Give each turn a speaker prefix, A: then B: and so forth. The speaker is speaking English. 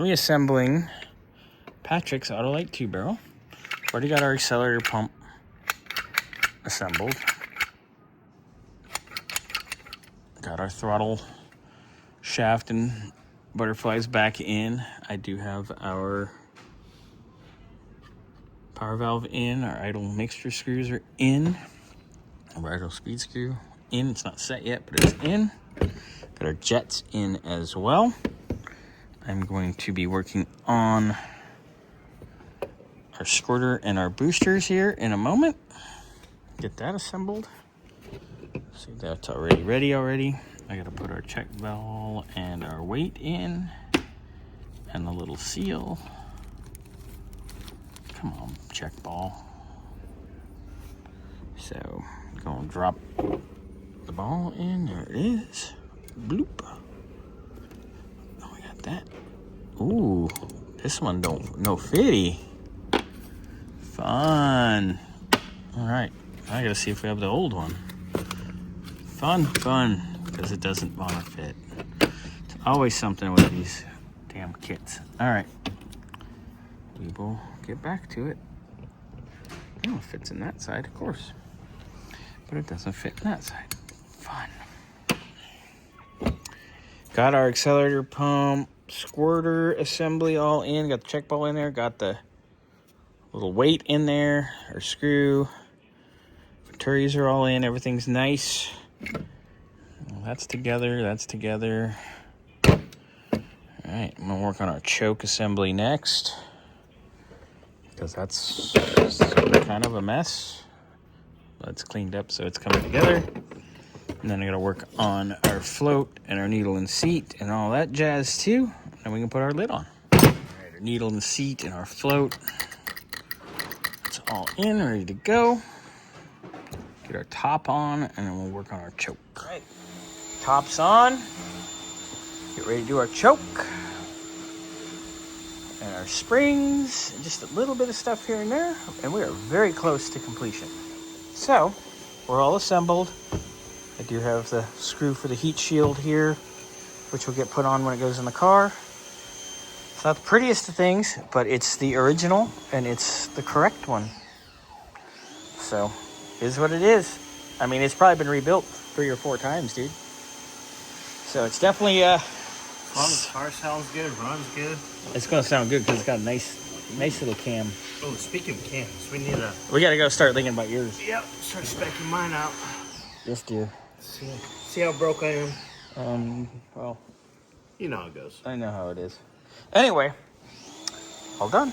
A: reassembling Patrick's Autolite 2-barrel. Already got our accelerator pump assembled. Got our throttle shaft and butterflies back in. I do have our power valve in. Our idle mixture screws are in. Our idle speed screw in. It's not set yet, but it's in. Got our jets in as well. I'm going to be working on our squirter and our boosters here in a moment. Get that assembled. See, that's already ready already. I gotta put our check ball and our weight in and a little seal. Come on, check ball. So I'm gonna drop the ball in. There it is. Bloop. Oh, we got that. Ooh, this one no fitty. Fun. All right, I gotta see if we have the old one. Fun, because it doesn't want to fit. It's always something with these damn kits. All right, we will get back to it. Oh, it fits in that side, of course, but it doesn't fit in that side. Fun. Got our accelerator pump squirter assembly all in. Got the check ball in there. Got the little weight in there. Our screw. Venturis are all in. Everything's nice. Well, that's together. That's together. All right, I'm gonna work on our choke assembly next, because that's kind of a mess. It's cleaned up, so it's coming together. And then I gotta work on our float and our needle and seat and all that jazz too. And we can put our lid on. All right, our needle and seat and our float. It's all in, ready to go. Get our top on, and then we'll work on our choke. All right, top's on. Get ready to do our choke. And our springs, and just a little bit of stuff here and there. And we are very close to completion. So, we're all assembled. I do have the screw for the heat shield here, which will get put on when it goes in the car. It's not the prettiest of things, but it's the original, and it's the correct one. So, it is what it is. I mean, it's probably been rebuilt 3 or 4 times, dude. So, it's definitely...
B: as long as the car sounds good, runs good.
A: It's going to sound good because it's got a nice little cam.
B: Oh, speaking of cams, we
A: got to go start thinking about yours.
B: Yep, start specking mine out.
A: Yes, dear.
B: See how broke I am?
A: Well,
B: you know how it goes.
A: I know how it is. Anyway, all done.